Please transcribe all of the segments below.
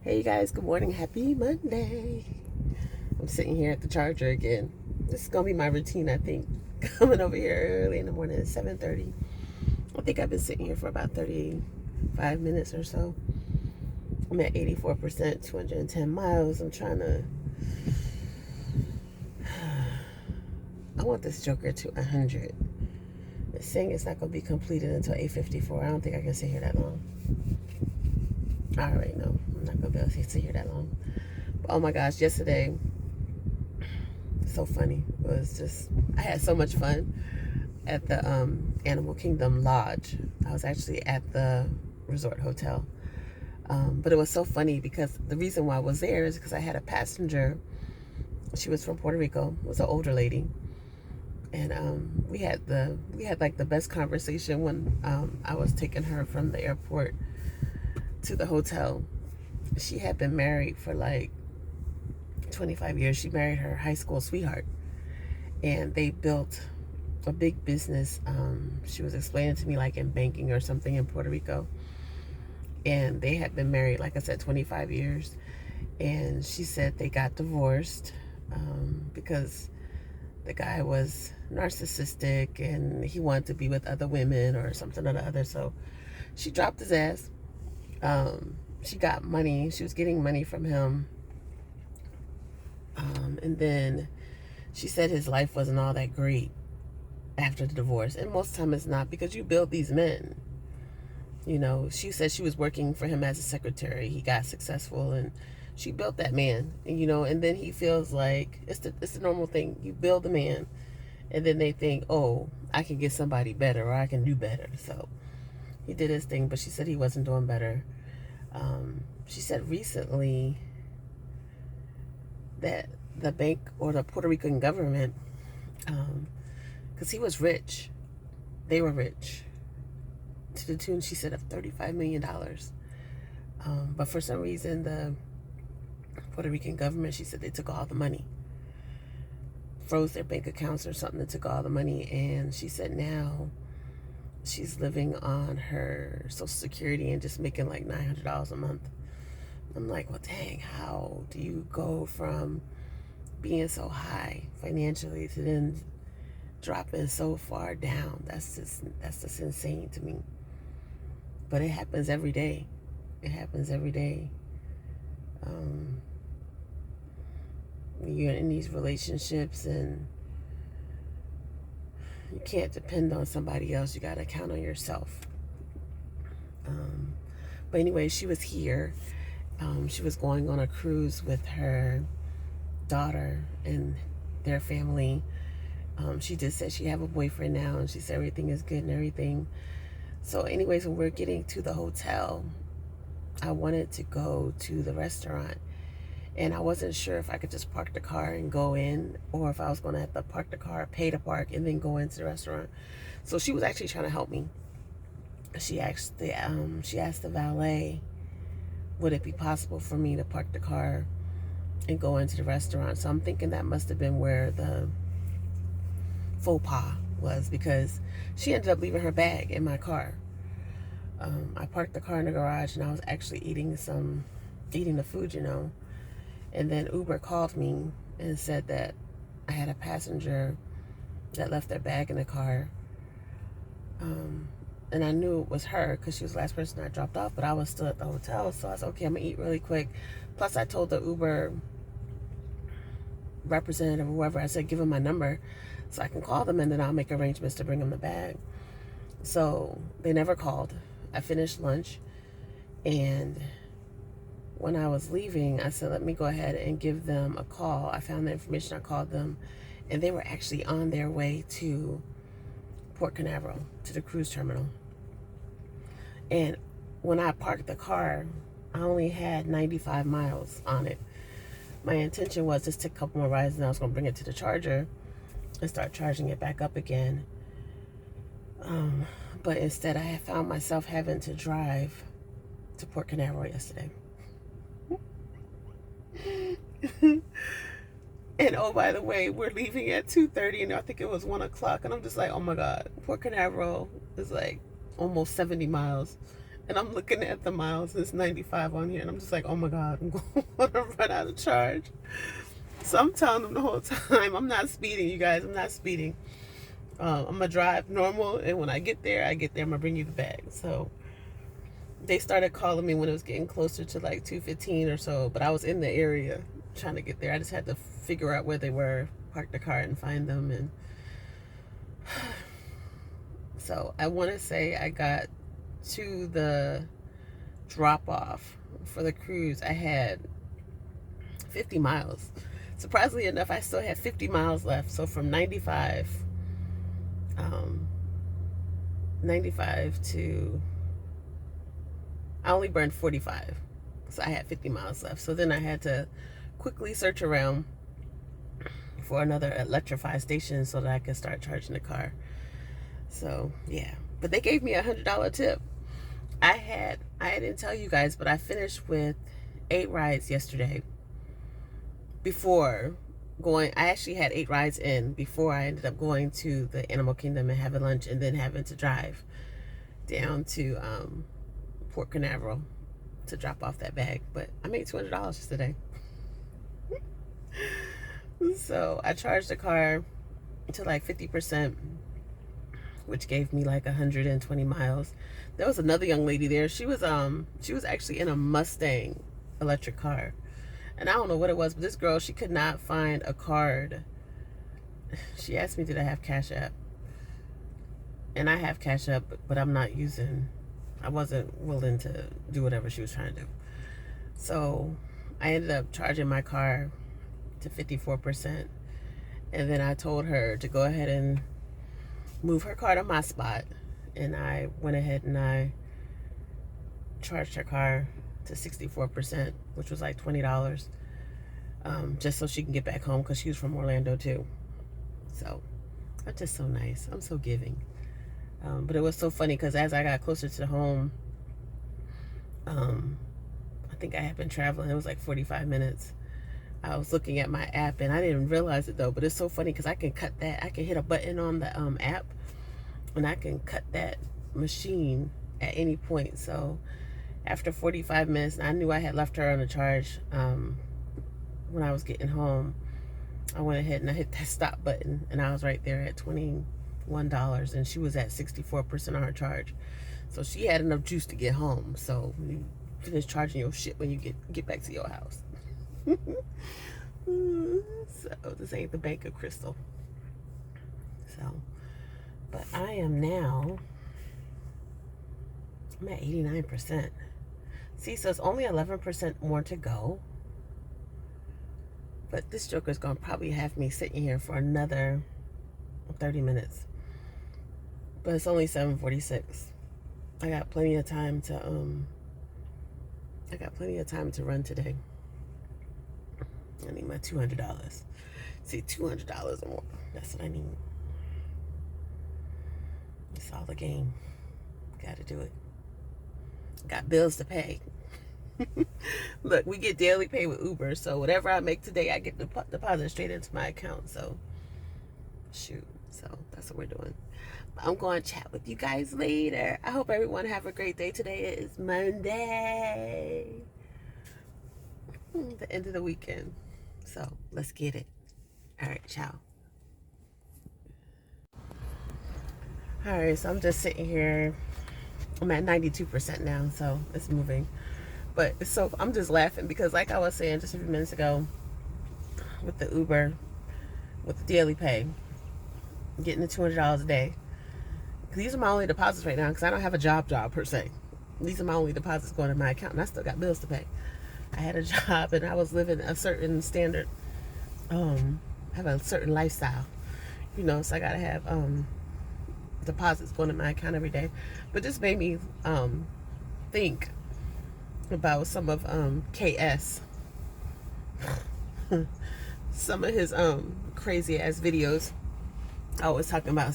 Hey you guys, good morning. Happy Monday. I'm sitting here at the charger again. This is gonna be my routine, I think. Coming over here early in the morning at 7:30. I think I've been sitting here for about 35 minutes or so. I'm at 84%, 210 miles. I want this Joker to 100. It's saying it's not gonna be completed until 8:54. I don't think I can sit here that long. I already know I'm not gonna be able to sit here that long. But oh my gosh, yesterday, so funny. It was just, I had so much fun at the Animal Kingdom Lodge. I was actually at the resort hotel. But it was so funny because the reason why I was there is because I had a passenger. She was from Puerto Rico. It was an older lady, and we had like the best conversation when I was taking her from the airport to the hotel. She had been married for like 25 years. She married her high school sweetheart, and they built a big business. She was explaining to me like in banking or something in Puerto Rico, and they had been married, like I said, 25 years. And she said they got divorced because the guy was narcissistic and he wanted to be with other women or something or the other. So she dropped his ass. She got money. She was getting money from him. And then she said his life wasn't all that great after the divorce. And most of the time it's not, because you build these men. You know, she said she was working for him as a secretary. He got successful and she built that man. And, you know, and then he feels like it's the normal thing. You build a man and then they think, oh, I can get somebody better or I can do better. So he did his thing, but she said he wasn't doing better. She said recently that the bank or the Puerto Rican government, because he was rich, they were rich, to the tune, she said, of $35 million. But for some reason, the Puerto Rican government, she said they took all the money, froze their bank accounts or something, and took all the money. And she said now she's living on her Social Security and just making like $900 a month. I'm like, well, dang, how do you go from being so high financially to then dropping so far down? That's just insane to me. But it happens every day. It happens every day. When you're in these relationships and you can't depend on somebody else, you got to count on yourself. But anyway, she was here. She was going on a cruise with her daughter and their family. She just said she have a boyfriend now, and she said everything is good and everything. So anyways, when we're getting to the hotel, I wanted to go to the restaurant, and I wasn't sure if I could just park the car and go in, or if I was going to have to park the car, pay to park, and then go into the restaurant. So she was actually trying to help me. She asked the valet, would it be possible for me to park the car and go into the restaurant? So I'm thinking that must have been where the faux pas was, because she ended up leaving her bag in my car. I parked the car in the garage, and I was actually eating the food, you know. And then Uber called me and said that I had a passenger that left their bag in the car. And I knew it was her because she was the last person I dropped off, but I was still at the hotel. So I was okay, I'm going to eat really quick. Plus, I told the Uber representative or whoever, I said, give them my number so I can call them, and then I'll make arrangements to bring them the bag. So they never called. I finished lunch, and when I was leaving, I said, let me go ahead and give them a call. I found the information, I called them, and they were actually on their way to Port Canaveral, to the cruise terminal. And when I parked the car, I only had 95 miles on it. My intention was just to take a couple more rides, and I was going to bring it to the charger and start charging it back up again. But instead, I had found myself having to drive to Port Canaveral yesterday. And oh, by the way, we're leaving at 2:30, and I think it was 1 o'clock. And I'm just like, oh my God, Port Canaveral is like almost 70 miles. And I'm looking at the miles. It's 95 on here. And I'm just like, oh my God, I'm going to run out of charge. So I'm telling them the whole time, I'm not speeding, you guys. I'm not speeding. I'm going to drive normal. And when I get there, I'm going to bring you the bag. So they started calling me when it was getting closer to like 2:15 or so. But I was in the area trying to get there. I just had to figure out where they were, park the car and find them. And so I want to say I got to the drop off for the cruise. I had 50 miles. Surprisingly enough, I still had 50 miles left. So from 95 to, I only burned 45. So I had 50 miles left. So then I had to quickly search around for another electrified station so that I could start charging the car. So yeah, but they gave me $100 tip. I didn't tell you guys, but I finished with 8 rides yesterday. Before going, I actually had 8 rides in before I ended up going to the Animal Kingdom and having lunch, and then having to drive down to Port Canaveral to drop off that bag. But I made $200 today. So I charged the car to like 50%, which gave me like 120 miles. There was another young lady there. She was actually in a Mustang electric car. And I don't know what it was, but this girl, she could not find a card. She asked me, did I have Cash App? And I have Cash App, but I wasn't willing to do whatever she was trying to do. So I ended up charging my car to 54%. And then I told her to go ahead and move her car to my spot. And I went ahead and I charged her car to 64%, which was like $20, just so she can get back home, because she was from Orlando too. So that's just so nice. I'm so giving. But it was so funny because as I got closer to home, I think I had been traveling, it was like 45 minutes. I was looking at my app and I didn't realize it though, but it's so funny because I can cut that. I can hit a button on the app and I can cut that machine at any point. So after 45 minutes, I knew I had left her on a charge. When I was getting home, I went ahead and I hit that stop button, and I was right there at $21, and she was at 64% on her charge. So she had enough juice to get home. So you finish charging your shit when you get back to your house. So this ain't the Bank of Crystal. So, but I am now, I'm at 89%. See, so it's only 11% more to go. But this joker's gonna probably have me sitting here for another 30 minutes. But it's only 7:46. I got plenty of time to run today. I need my $200. See, $200 or more. That's what I need. It's all the game. Gotta do it. Got bills to pay. Look, we get daily pay with Uber, so whatever I make today, I get deposit straight into my account. So shoot, so that's what we're doing. I'm going to chat with you guys later. I hope everyone have a great day. Today is Monday, the end of the weekend, so let's get it. All right, ciao. All right, so I'm just sitting here. I'm at 92% now, so it's moving. But it's so, I'm just laughing because like I was saying just a few minutes ago, with the Uber, with the daily pay, getting the $200 a day. These are my only deposits right now because I don't have a job per se. These are my only deposits going in my account, and I still got bills to pay. I had a job and I was living a certain standard, have a certain lifestyle, you know, so I gotta have deposits going in my account every day. But this made me think about some of KS, some of his crazy ass videos. I was talking about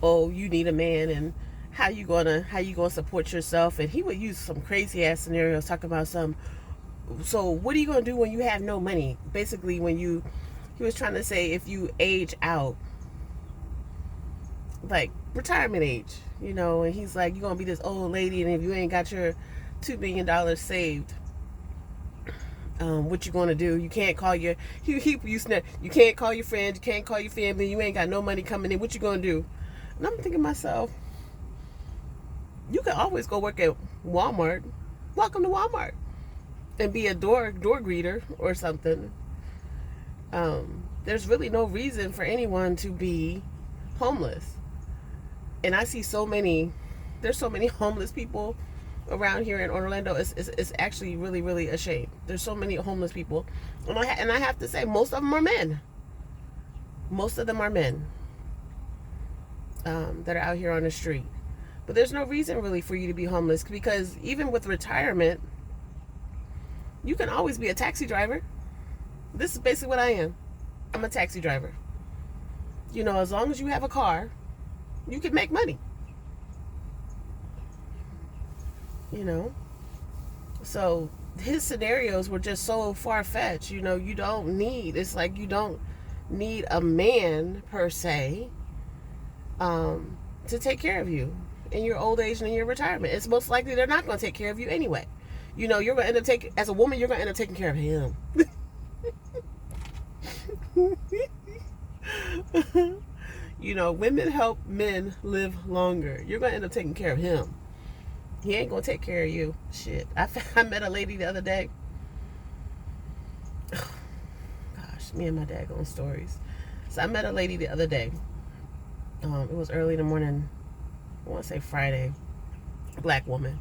oh, you need a man and how you gonna support yourself, and he would use some crazy ass scenarios talking about so what are you gonna do when you have no money? Basically, he was trying to say if you age out like retirement age, you know, and he's like, you're gonna be this old lady, and if you ain't got your $2 million saved, what you gonna do? You can't call your you can't call your friends, you can't call your family, you ain't got no money coming in. What you gonna do? And I'm thinking to myself, you can always go work at Walmart. Welcome to Walmart, and be a door greeter or something. There's really no reason for anyone to be homeless. And I see there's so many homeless people around here in Orlando. It's actually really, really a shame. There's so many homeless people, and I have to say, most of them are men. Most of them are men that are out here on the street. But there's no reason really for you to be homeless, because even with retirement, you can always be a taxi driver. This is basically what I am. I'm a taxi driver. You know, as long as you have a car, you can make money. You know? So his scenarios were just so far-fetched. You know, it's like you don't need a man per se to take care of you in your old age and in your retirement. It's most likely they're not going to take care of you anyway. You know, you're going to end up as a woman, you're going to end up taking care of him. You know, women help men live longer. You're going to end up taking care of him. He ain't going to take care of you. Shit. I met a lady the other day. Gosh, me and my dad going stories. So I met a lady the other day. It was early in the morning. I want to say Friday. Black woman.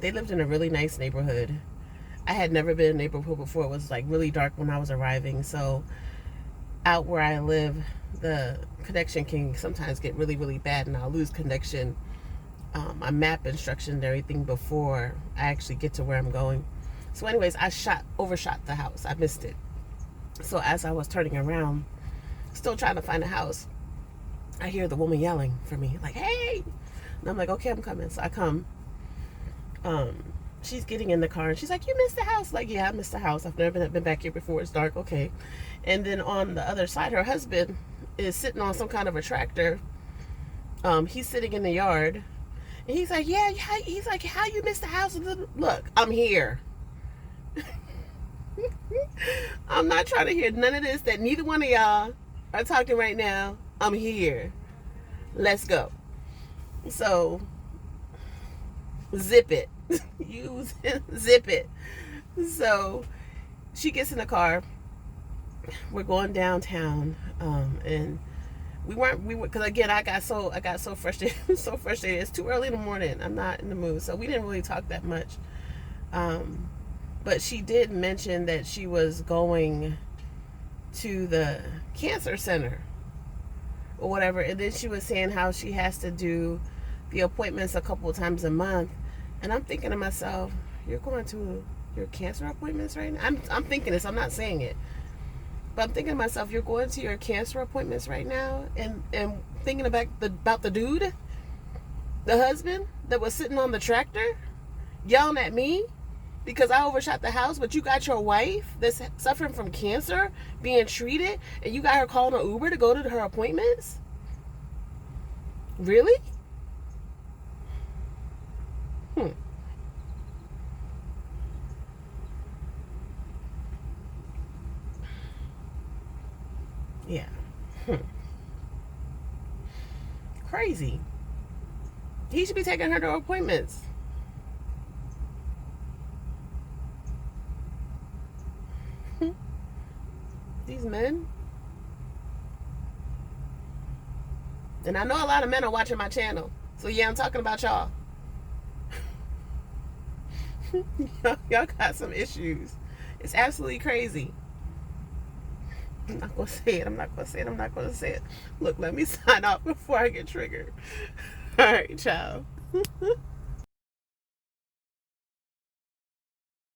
They lived in a really nice neighborhood. I had never been in a neighborhood before. It was like really dark when I was arriving. So out where I live, the connection can sometimes get really, really bad, and I'll lose connection. My map instruction and everything before I actually get to where I'm going. So anyways, I overshot the house. I missed it. So as I was turning around, still trying to find a house, I hear the woman yelling for me, like, hey! And I'm like, okay, I'm coming. So I come. She's getting in the car, and she's like, you missed the house. Like, yeah, I missed the house. I've never been back here before. It's dark. Okay. And then on the other side, her husband is sitting on some kind of a tractor. He's sitting in the yard. And he's like, yeah, he's like, how you missed the house? Look, I'm here. I'm not trying to hear none of this that neither one of y'all are talking right now. I'm here. Let's go. So, zip it. Zip it. So, she gets in the car. We're going downtown, and we were because again I got so frustrated. It's too early in the morning. I'm not in the mood, so we didn't really talk that much. But she did mention that she was going to the cancer center or whatever, and then she was saying how she has to do the appointments a couple of times a month. And I'm thinking to myself, you're going to your cancer appointments right now? I'm thinking this. I'm not saying it. But I'm thinking to myself, you're going to your cancer appointments right now, and thinking about the dude, the husband that was sitting on the tractor, yelling at me because I overshot the house, but you got your wife that's suffering from cancer being treated, and you got her calling an Uber to go to her appointments? Really? Yeah. Crazy. He should be taking her to appointments. These men. And I know a lot of men are watching my channel. So yeah, I'm talking about y'all. Y'all got some issues. It's absolutely crazy. I'm not gonna say it. Look, let me sign off before I get triggered. All right, ciao.